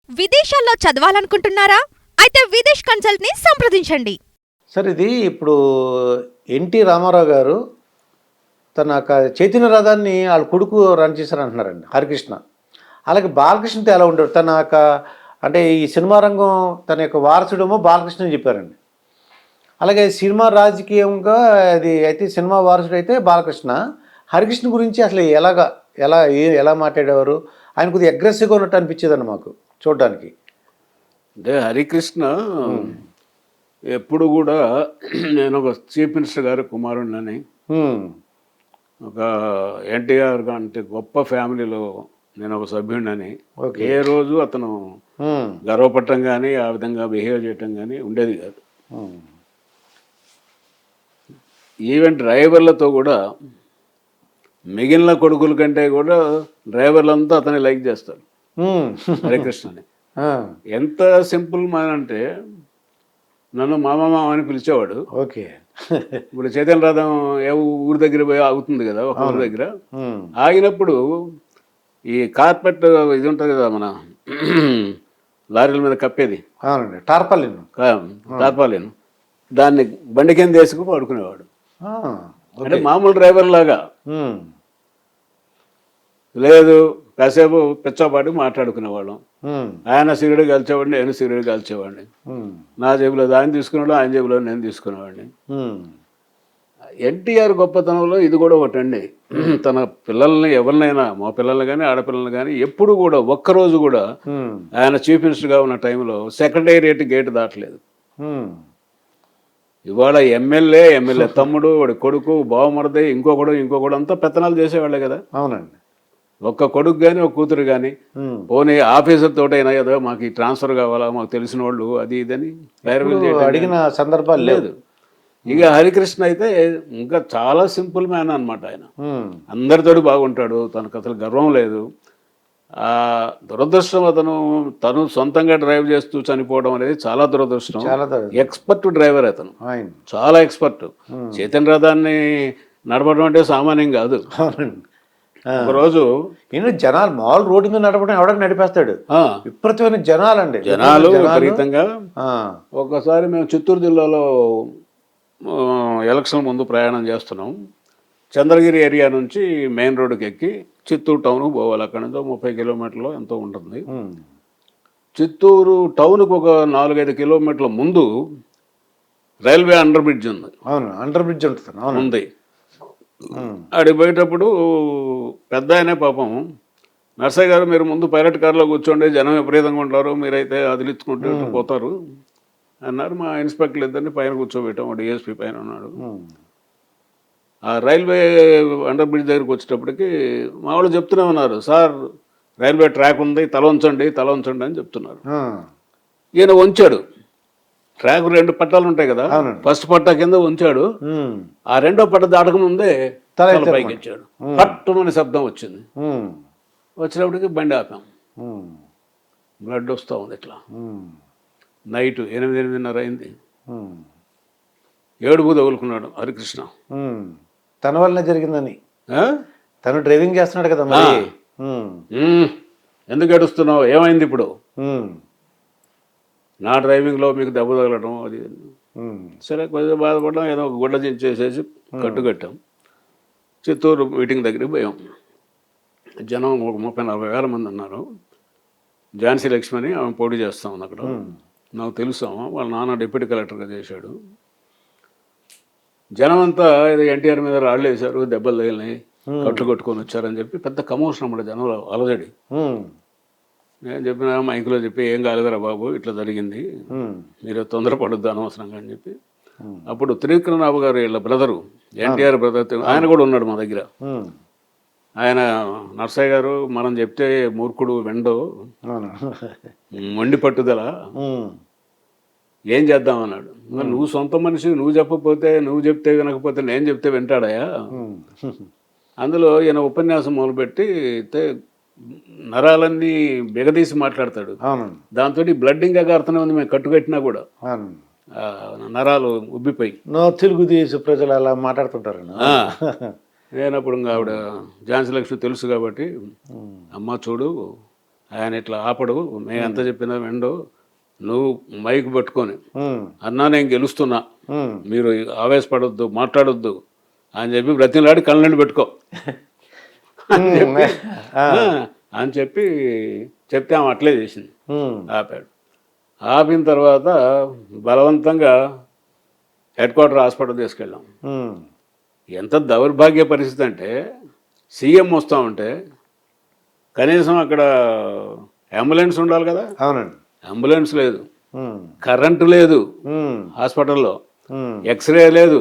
విదేశాల్లో చదవాలనుకుంటున్నారా? అయితే విదేశ్ కన్సల్ట్‌ని సంప్రదించండి. సార్ ఇది ఇప్పుడు ఎన్టీ రామారావు గారు తన చైతన్య రథాన్ని వాళ్ళ కొడుకు రన్ చేశారంటున్నారండి హరికృష్ణ. అలాగే బాలకృష్ణతో ఎలా ఉండేవాడు? అంటే ఈ సినిమా రంగం తన యొక్క వారసుడేమో బాలకృష్ణ అని చెప్పారండి. అలాగే సినిమా రాజకీయంగా అది అయితే సినిమా వారసుడు అయితే బాలకృష్ణ. హరికృష్ణ గురించి అసలు ఎలా మాట్లాడేవారు? ఆయన కొద్దిగా అగ్రెసివ్గా ఉన్నట్టు అనిపించేదండి మాకు చూడడానికి. అంటే హరికృష్ణ ఎప్పుడు కూడా నేను ఒక చీఫ్ మినిస్టర్ గారి కుమారుడినని, ఒక ఎన్టీఆర్ అంటే గొప్ప ఫ్యామిలీలో నేను ఒక సభ్యుడినని ఏ రోజు అతను గర్వపడటం కానీ ఆ విధంగా బిహేవ్ చేయటం కానీ ఉండేది కాదు. ఈవెన్ డ్రైవర్లతో కూడా మిగిలిన కొడుకుల కంటే కూడా డ్రైవర్లంతా అతన్ని లైక్ చేస్తారు హరికృష్ణని. ఎంత సింపుల్ మ్యాన్ అంటే నన్ను మామ అని పిలిచేవాడు. ఓకే. ఇప్పుడు చైతన్య రథం ఊరి దగ్గర పోయి ఆగుతుంది కదా, ఒక ఊరి దగ్గర ఆగినప్పుడు ఈ కార్పెట్ ఇది ఉంటుంది కదా మన లారీల మీద కప్పేది, టార్పాలిన్, దాన్ని బండి కింద వేసుకుని పడుకునేవాడు. అంటే మామూలు డ్రైవర్ లాగా లేదు, కాసేపు పిచ్చపాటి మాట్లాడుకునేవాళ్ళం. ఆయన సిగరెట్ కాల్చేవాడిని, నేను సిగరెట్ కాల్చేవాడిని. నా జేబులో ఆయన తీసుకునేవాడు, ఆయన జేబులో నేను తీసుకునేవాడిని. ఎన్టీఆర్ గొప్పతనంలో ఇది కూడా ఒకటండి. తన పిల్లల్ని ఎవరినైనా, మా పిల్లల్ని కానీ ఆడపిల్లల్ని కానీ ఎప్పుడు కూడా ఒక్కరోజు కూడా ఆయన చీఫ్ మినిస్టర్గా ఉన్న టైంలో సెక్రటేరియట్ గేట్ దాటలేదు. ఇవాళ ఎమ్మెల్యే తమ్ముడు, వాడి కొడుకు, బావమరది, ఇంకొకడు అంతా పెత్తనాలు చేసేవాళ్ళే కదా. అవునండి. ఒక్క కొడుకు కానీ ఒక కూతురు కానీ పోనీ ఆఫీసర్ తోటైనా ఏదో మాకు ఈ ట్రాన్స్ఫర్ కావాలా, మాకు తెలిసిన వాళ్ళు అది ఇదని అడిగిన సందర్భాలు లేదు. ఇక హరికృష్ణ అయితే ఇంకా చాలా సింపుల్ మ్యాన్ అనమాట. ఆయన అందరితోటి బాగుంటాడు, తనకు అసలు గర్వం లేదు. ఆ దురదృష్టం తను సొంతంగా డ్రైవ్ చేస్తూ చనిపోవడం అనేది చాలా దురదృష్టం. ఎక్స్పర్ట్ డ్రైవర్ అతను, చాలా ఎక్స్పర్ట్. చైతన్య రథాన్ని నడపడం అంటే సామాన్యం కాదు. ఒకరోజు జనాలు మామూలు రోడ్డు మీద నడపడం ఎవడని నడిపేస్తాడు. విపరీతమైన జనాలు విపరీతంగా. ఒకసారి మేము చిత్తూరు జిల్లాలో ఎలక్షన్ ముందు ప్రయాణం చేస్తున్నాం. చంద్రగిరి ఏరియా నుంచి మెయిన్ రోడ్డుకి ఎక్కి చిత్తూరు టౌన్కు పోవాలి. అక్కడ నుంచి 30 కిలోమీటర్లు ఎంతో ఉంటుంది. చిత్తూరు టౌన్కు ఒక 4-5 కిలోమీటర్ల ముందు రైల్వే అండర్ బ్రిడ్జ్ ఉంది. అవును, అండర్ బ్రిడ్జ్ ఉంది. అడిగి పోయేటప్పుడు పెద్ద ఆయనే పాపం, నర్సయ్య గారు మీరు ముందు పైలట్ కార్లో కూర్చోండి, జనం విపరీతంగా ఉంటారు, మీరైతే అదిలించుకుంటూ పోతారు అన్నారు. మా ఇన్స్పెక్టర్లు ఇద్దరిని పైన కూర్చోబెట్టాం. డిఎస్పీ పైన ఉన్నాడు. ఆ రైల్వే అండర్ బ్రిడ్జ్ దగ్గరికి వచ్చేటప్పటికి మా వాళ్ళు చెప్తూనే ఉన్నారు, సార్ రైల్వే ట్రాక్ ఉంది, తల ఉంచండి అని చెప్తున్నారు. ఈయన వంచాడు. ట్రాక్ 2 పట్టాలు ఉంటాయి కదా, ఫస్ట్ పట్టా కింద ఉంచాడు. ఆ రెండో పట్ట దాటక ముందే తల పైకి ఇచ్చాడు. పట్టుమని శబ్దం వచ్చింది. వచ్చినప్పటికి బండి ఆపాం. బ్లడ్ వస్తూ ఉంది ఇట్లా. నైట్ 8-8:30 అయింది. ఏడుపు తగులుకున్నాడు హరికృష్ణ. తన వల్లనే జరిగిందని. తను డ్రైవింగ్ చేస్తున్నాడు కదా మరి. ఎందుకు ఏడుస్తున్నావు, ఏమైంది ఇప్పుడు? నా డ్రైవింగ్లో మీకు దెబ్బ తగలడం అది. సరే కొద్దిగా బాధపడ్డాం. ఏదో ఒక గుడ్డ చేసేసి కట్టుకట్టాం. చిత్తూరు మీటింగ్ దగ్గరికి పోయాం. జనం ఒక 30-40 వేల మంది ఉన్నారు. ఝాన్సీ లక్ష్మణి ఆమె పోటీ చేస్తా ఉంది అక్కడ. నాకు తెలుసు, వాళ్ళ నాన్న డిప్యూటీ కలెక్టర్గా చేశాడు. జనం అంతా ఏదో ఎన్టీఆర్ మీద రాళ్ళు వేశారు, దెబ్బలు తగిలినాయి, కట్లు కొట్టుకొని వచ్చారని చెప్పి పెద్ద కమోషన్ అన్నమాట జనంలో, అలజడి. నేను చెప్పిన మైకులో చెప్పి, ఏం కాలేదురా బాబు, ఇట్లా జరిగింది, మీరు తొందరపడొద్దు అనవసరంగా అని చెప్పి. అప్పుడు త్రివిక్రమరావు గారు వీళ్ళ బ్రదరు, ఎన్టీఆర్ బ్రదర్, ఆయన కూడా ఉన్నాడు మా దగ్గర. ఆయన, నర్సయ్య గారు మనం చెప్తే మూర్ఖుడు వెండో, మొండి పట్టుదల, ఏం చేద్దామన్నాడు. మరి నువ్వు సొంత మనిషి, నువ్వు చెప్పకపోతే, నువ్వు చెప్తే వినకపోతే నేను చెప్తే వింటాడయా. అందులో ఈయన ఉపన్యాసం మొదలుపెట్టి నరాలన్నీ బిగదీసి మాట్లాడతాడు. దాంతో బ్లడ్డింగ్ అర్థమే ఉంది. మేము కట్టుకట్టినా కూడా నరాలు ఉబ్బిపోయి. తెలుగుదేశం ప్రజలు అలా మాట్లాడుతుంటారు. నేను అప్పుడు ఆవిడ ఝాన్సీ లక్ష్మి తెలుసు కాబట్టి, అమ్మ చూడు ఆయన ఇట్లా ఆపడు, మేము ఎంత చెప్పినా విండు, నువ్వు మైక్ పట్టుకొని ఉమ్, అన్నా నేను గెలుస్తున్నా, ఉమ్. మీరు ఆవేశపడొద్దు, మాట్లాడొద్దు అని చెప్పి బ్రతిలాడి కళ్ళని పెట్టుకో అని చెప్పి చెప్తే ఆమె అట్లే చేసింది, ఉమ్, ఆపాడు. ఆపిన తర్వాత బలవంతంగా హెడ్ క్వార్టర్ హాస్పిటల్ తీసుకెళ్ళాం. ఉమ్, ఎంత దౌర్భాగ్య పరిస్థితి అంటే సీఎం వస్తూ ఉంటే కనీసం అక్కడ అంబులెన్స్ ఉండాలి కదా, అవునండి. అంబులెన్స్ లేదు, ఉమ్, కరెంటు లేదు ఉమ్, హాస్పిటల్లో, ఉమ్, ఎక్స్రే లేదు.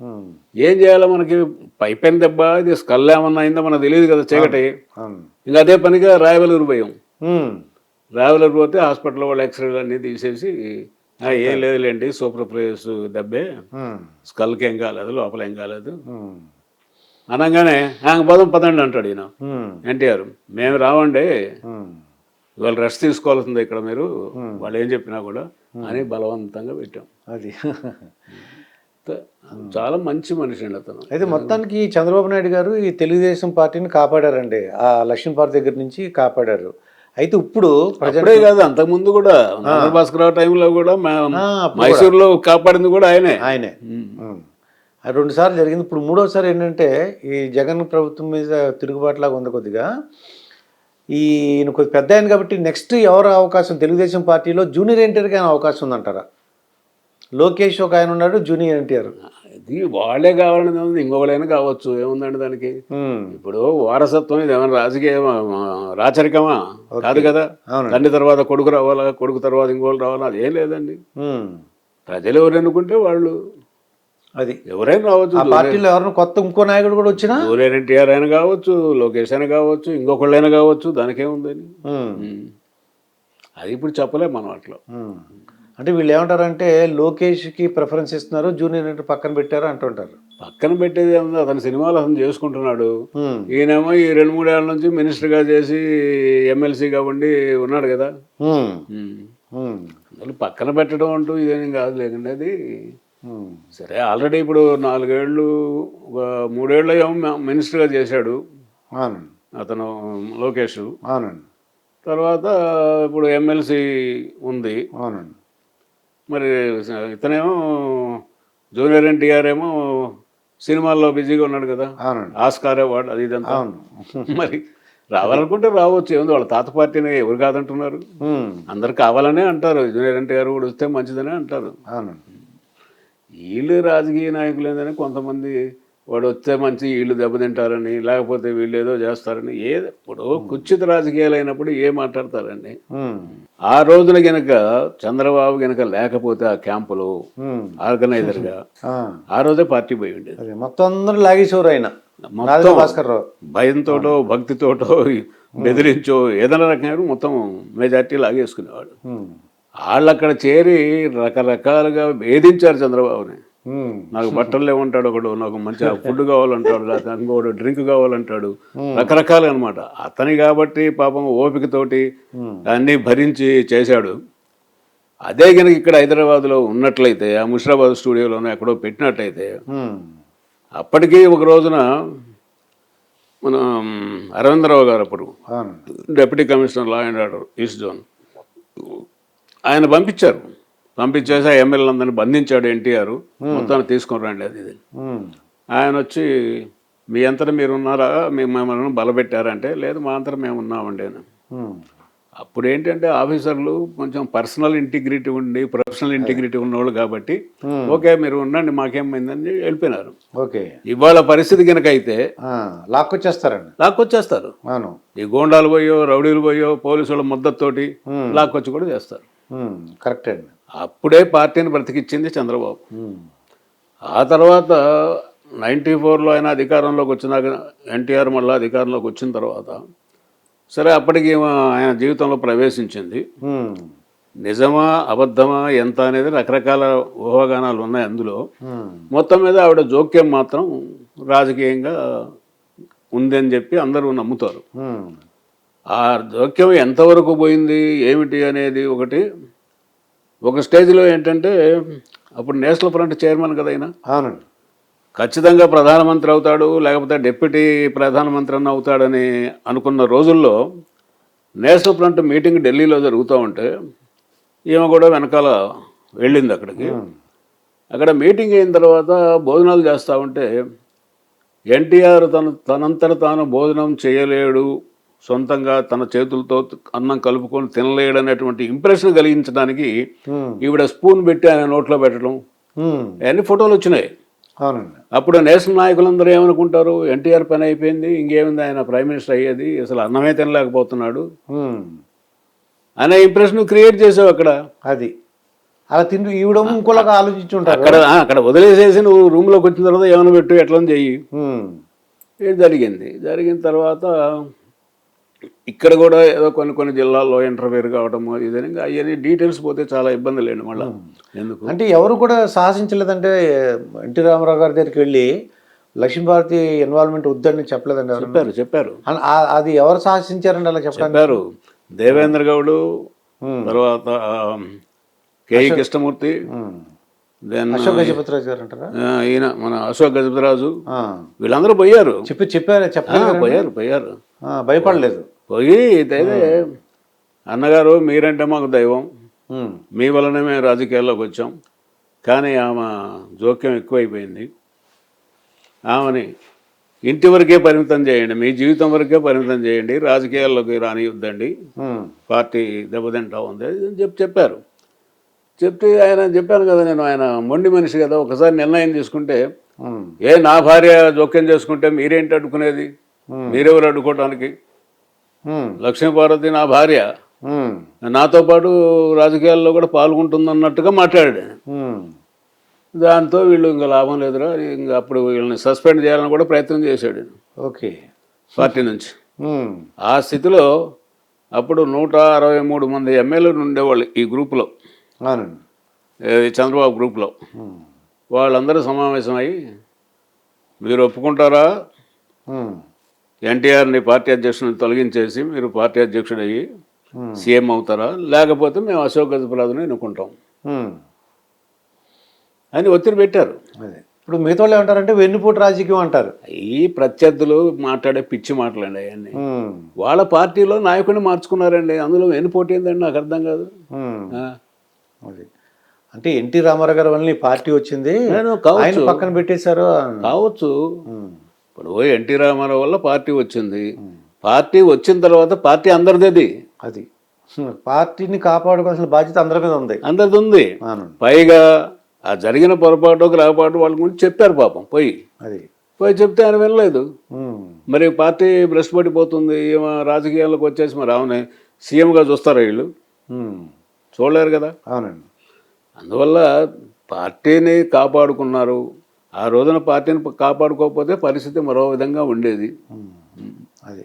ఉమ్, ఏం చేయాలో మనకి పైపెన్ దెబ్బ, ఇది స్కల్ ఏమన్నా అయిందో మనకు తెలియదు కదా చీకటి. అవును. ఇంకా అదే పనిగా రాయవలూరు పోయాం. ఉమ్, రాయవలూరు పోతే హాస్పిటల్లో వాళ్ళు ఎక్స్రేలు అన్నీ తీసేసి ఏం లేదులేండి సూపర్ ప్లేస్ దెబ్బే, ఉమ్, స్కల్కి ఏం కాలేదు, లోపల ఏం కాలేదు ఉమ్, అనగానే పదండి అంటాడు ఈయన ఉమ్, ఎన్టీఆర్. మేము రావండి, ఉమ్, ఇవాళ రెస్ట్ తీసుకోవాల్సిందే ఇక్కడ మీరు, వాళ్ళు ఏం చెప్పినా కూడా అని బలవంతంగా పెట్టాం. అది చాలా మంచి మనిషి అండి అతను. అయితే మొత్తానికి చంద్రబాబు నాయుడు గారు ఈ తెలుగుదేశం పార్టీని కాపాడారండి, ఆ లక్ష్మీపార్టీ దగ్గర నుంచి కాపాడారు. అయితే ఇప్పుడు అప్పుడే కాదు, అంతకుముందు కూడా భాస్కరరావు టైంలో కూడా మైసూర్లో కాపాడింది కూడా ఆయనే. ఆయనే అది 2 సార్లు జరిగింది. ఇప్పుడు 3వసారి ఏంటంటే ఈ జగన్ ప్రభుత్వం మీద తిరుగుబాటులాగా ఉంది కొద్దిగా. ఈయన కొద్ది పెద్ద ఆయన కాబట్టి నెక్స్ట్ ఎవరు అవకాశం తెలుగుదేశం పార్టీలో జూనియర్ ఎన్టీఆర్కి అయినా అవకాశం ఉందంటారా? లోకేష్ ఒక ఆయన ఉన్నాడు, జూనియర్ ఎన్టీఆర్. ఇది వాళ్ళే కావాలని ఉంది, ఇంకొకళ్ళైనా కావచ్చు, ఏముందండి దానికి. ఇప్పుడు వారసత్వం ఇది ఏమైనా రాజకీయ రాచరికమా? కాదు కదా. తండ్రి తర్వాత కొడుకు రావాలా, కొడుకు తర్వాత ఇంకోళ్ళు రావాలా, అది ఏం లేదండి. ప్రజలు ఎవరు ఎన్నుకుంటే వాళ్ళు, అది ఎవరైనా రావచ్చు. పార్టీలో ఎవరైనా కొత్త ఇంకో నాయకుడు కూడా వచ్చినా, జూనియర్ ఎన్టీఆర్ అయినా కావచ్చు, లోకేష్ అయినా కావచ్చు, ఇంకొకళ్ళైనా కావచ్చు, దానికేముందని. అది ఇప్పుడు చెప్పలేము మనం అట్లా. అంటే వీళ్ళు ఏమంటారంటే లోకేష్కి ప్రిఫరెన్స్ ఇస్తున్నారు, జూనియర్ ఎన్టీఆర్ పక్కన పెట్టారు అంటుంటారు. పక్కన పెట్టేది ఏముంది, అతని సినిమాలు అతను చేసుకుంటున్నాడు. ఈయనేమో ఈ 2-3 ఏళ్ళ నుంచి మినిస్టర్గా చేసి ఎమ్మెల్సీగా ఉండి ఉన్నాడు కదా. అసలు పక్కన పెట్టడం అంటూ ఇదేం కాదు లేకండి అది. సరే ఆల్రెడీ ఇప్పుడు 4 ఏళ్ళు 3 ఏళ్ళు ఏమో మినిస్టర్గా చేశాడు అతను లోకేష్. అవునండి. తర్వాత ఇప్పుడు ఎమ్మెల్సీ ఉంది. అవునండి. మరి ఇతనేమో జూనియర్ ఎన్టీఆర్ ఏమో సినిమాల్లో బిజీగా ఉన్నాడు కదా. ఆస్కార్ అవార్డు అది ఇదంతా. మరి రావాలనుకుంటే రావచ్చు, ఏముంది, వాళ్ళ తాత పార్టీని ఎవరు కాదంటున్నారు, అందరు కావాలనే అంటారు. జూనియర్ ఎన్టీఆర్ కూడా వస్తే మంచిదనే అంటారు. వీళ్ళు రాజకీయ నాయకులు ఏంటని కొంతమంది వాడు వస్తే మంచి వీళ్ళు దెబ్బతింటారని, లేకపోతే వీళ్ళు ఏదో చేస్తారని. ఇప్పుడు కుచిత రాజకీయాలు అయినప్పుడు ఏం మాట్లాడతారండి. ఆ రోజున గనక చంద్రబాబు గనక లేకపోతే ఆ క్యాంపులో ఆర్గనైజర్గా ఆ రోజే పార్టీ పోయి ఉండేది. మొత్తం అందరూ లాగేసేవారు ఆయన. భయంతోటో భక్తితోటో బెదిరించో ఏదైనా రకంగా మొత్తం మెజార్టీ లాగేసుకునేవాడు. వాళ్ళు అక్కడ చేరి రకరకాలుగా వేధించారు చంద్రబాబుని. నాకు బట్టలు లేవంటాడు ఒకడు, నాకు మంచిగా ఫుడ్ కావాలంటాడు, ఇంకోడు డ్రింక్ కావాలంటాడు, రకరకాలు అనమాట. అతని కాబట్టి పాపం ఓపికతోటి అన్నీ భరించి చేశాడు. అదే కనుక ఇక్కడ హైదరాబాద్లో ఉన్నట్లయితే, ఆ ముషిరాబాద్ స్టూడియోలోనే ఎక్కడో పెట్టినట్టయితే, అప్పటికీ ఒక రోజున మన అరవిందరావు గారు అప్పుడు deputy commissioner law and order east zone, ఆయన పంపించేసి ఆ ఎమ్మెల్యేలందరినీ బంధించాడు ఎన్టీఆర్. మొత్తాన్ని తీసుకొని రండి అది ఇది. ఆయన వచ్చి మీ అంతటా మీరు ఉన్నారా, మిమ్మల్ని బలపెట్టారంటే లేదు మా అంతటా మేము ఉన్నామండి అని. అప్పుడు ఏంటంటే ఆఫీసర్లు కొంచెం పర్సనల్ ఇంటిగ్రిటీ ఉండి ప్రొఫెషనల్ ఇంటిగ్రిటీ ఉన్నవాళ్ళు కాబట్టి ఓకే మీరు ఉండండి మాకేమైందని వెళ్ళిపోయినారు. ఇవాళ పరిస్థితి కనుక అయితే లాక్కొచ్చేస్తారు. ఈ గోండాలు పోయో రౌడీలు పోయో పోలీసుల మద్దతుతోటి లాక్కొచ్చి కూడా చేస్తారు. కరెక్ట్ అండి. అప్పుడే పార్టీని బ్రతికిచ్చింది చంద్రబాబు. ఆ తర్వాత 94లో ఆయన అధికారంలోకి వచ్చినాక, ఎన్టీఆర్ మళ్ళీ అధికారంలోకి వచ్చిన తర్వాత సరే అప్పటికి ఆయన జీవితంలో ప్రవేశించింది. నిజమా అబద్ధమా ఎంత అనేది రకరకాల ఊహాగానాలు ఉన్నాయి అందులో. మొత్తం మీద ఆవిడ జోక్యం మాత్రం రాజకీయంగా ఉందని చెప్పి అందరూ నమ్ముతారు. ఆ జోక్యం ఎంతవరకు పోయింది ఏమిటి అనేది ఒక స్టేజ్లో ఏంటంటే, అప్పుడు నేషనల్ ఫ్రంట్ చైర్మన్ కదా ఆయన. అవునండి. ఖచ్చితంగా ప్రధానమంత్రి అవుతాడు, లేకపోతే డిప్యూటీ ప్రధానమంత్రి అన్న అవుతాడని అనుకున్న రోజుల్లో నేషనల్ ఫ్రంట్ మీటింగ్ ఢిల్లీలో జరుగుతూ ఉంటే ఈమె కూడా వెనకాల వెళ్ళింది అక్కడికి. అక్కడ మీటింగ్ అయిన తర్వాత భోజనాలు చేస్తూ ఉంటే ఎన్టీఆర్ తనంతట తాను భోజనం చేయలేడు, సొంతంగా తన చేతులతో అన్నం కలుపుకొని తినలేడు అనేటువంటి ఇంప్రెషన్ కలిగించడానికి ఈవిడ స్పూన్ పెట్టి ఆయన నోట్లో పెట్టడం, అన్ని ఫోటోలు వచ్చినాయి. అవునండి. అప్పుడు నేషనల్ నాయకులందరూ ఏమనుకుంటారు, ఎన్టీఆర్ పని అయిపోయింది, ఇంకేముంది, ఆయన ప్రైమ్ మినిస్టర్ అయ్యేది, అసలు అన్నమే తినలేకపోతున్నాడు అనే ఇంప్రెషన్ క్రియేట్ చేసావు అక్కడ. అది అలా తింటూ ఈవిడ ఇంకోలాగా ఆలోచించి ఉంటారు. అక్కడ వదిలేసేసి నువ్వు రూమ్లోకి వచ్చిన తర్వాత ఏమైనా పెట్టు, ఎట్లా చెయ్యి. ఇది జరిగిన తర్వాత ఇక్కడ కూడా ఏదో కొన్ని జిల్లాల్లో ఇంటర్ఫేర్ కావటము ఇదని అవన్నీ డీటెయిల్స్ పోతే చాలా ఇబ్బంది లేండి మళ్ళీ. ఎందుకు అంటే ఎవరు కూడా సాహసించలేదంటే ఎన్టీ రామారావు గారి దగ్గరికి వెళ్ళి లక్ష్మీభారతి ఇన్వాల్వ్మెంట్ వద్దని చెప్పలేదండి ఎవరు? చెప్పారు. అది ఎవరు సాహసించారండి అలా చెప్పారు? దేవేంద్ర గౌడు, తర్వాత కేఈ కృష్ణమూర్తి, అశోక్ గజపతిరాజు గారు అంటారా, ఈయన మన అశోక్ గజపతిరాజు, వీళ్ళందరూ పోయారు. పోయారు భయపడలేదు. పోయి అయితే అన్నగారు మీరంటే మాకు దైవం, మీ వల్లనే మేము రాజకీయాల్లోకి వచ్చాం, కానీ ఆమె జోక్యం ఎక్కువైపోయింది, ఆమెని ఇంటి వరకే పరిమితం చేయండి, మీ జీవితం వరకే పరిమితం చేయండి, రాజకీయాల్లోకి రానియొద్దండి, పార్టీ దెబ్బతింటా ఉంది అని చెప్పారు. చెప్తే ఆయన చెప్పాను కదా నేను, ఆయన మొండి మనిషి కదా, ఒకసారి నిర్ణయం తీసుకుంటే నా భార్య జోక్యం చేసుకుంటే మీరేంటి అడ్డుకునేది, మీరెవరు అడ్డుకోవటానికి, లక్ష్మీపార్వతి నా భార్య, నాతో పాటు రాజకీయాల్లో కూడా పాల్గొంటుందన్నట్టుగా మాట్లాడాడు. దాంతో వీళ్ళు ఇంకా లాభం లేదురా, ఇంకా అప్పుడు వీళ్ళని సస్పెండ్ చేయాలని కూడా ప్రయత్నం చేశాడు. ఓకే, పార్టీ నుంచి. ఆ స్థితిలో అప్పుడు 163 మంది ఎమ్మెల్యేలు ఉండేవాళ్ళు ఈ గ్రూపులో, చంద్రబాబు గ్రూప్లో. వాళ్ళందరూ సమావేశమై మీరు ఒప్పుకుంటారా, ఎన్టీఆర్ని పార్టీ అధ్యక్షుడిని తొలగించేసి మీరు పార్టీ అధ్యక్షుడు అయ్యి సీఎం అవుతారా, లేకపోతే మేము అశోక్ గజపతిరాజుని ఎన్నుకుంటాం అని ఒత్తిడి పెట్టారు. ఇప్పుడు మిగతా వాళ్ళు ఏమంటారంటే వెన్నుపోటు రాజకీయం అంటారు. ఈ ప్రత్యర్థులు మాట్లాడే పిచ్చి మాటలండి అవన్నీ. వాళ్ళ పార్టీలో నాయకుడిని మార్చుకున్నారండి, అందులో వెన్నుపోటు ఏందండి నాకు అర్థం కాదు. అంటే ఎన్టీ రామారావు గారి వల్ల పార్టీ వచ్చింది, ఆయన పక్కన పెట్టేశారు కావచ్చు. ఇప్పుడు ఎన్టీ రామారావు వల్ల పార్టీ వచ్చింది, పార్టీ వచ్చిన తర్వాత పార్టీ అందరిది, అది పార్టీని కాపాడుకోవాల్సిన బాధ్యత అందరిది ఉంది. పైగా ఆ జరిగిన పొరపాటు గ్రహపాటు వాళ్ళ గురించి చెప్పారు పాపం, పోయి చెప్తే ఆయన వినలేదు. మరి పార్టీ భ్రష్టు పడిపోతుంది, రాజకీయాల్లోకి వచ్చేసి మరి ఆమె సీఎంగా చూస్తారా వీళ్ళు, చూడలేరు కదా. అవునండి. అందువల్ల పార్టీని కాపాడుకున్నారు. ఆ రోజున పార్టీని కాపాడుకోకపోతే పరిస్థితి మరో విధంగా ఉండేది. అది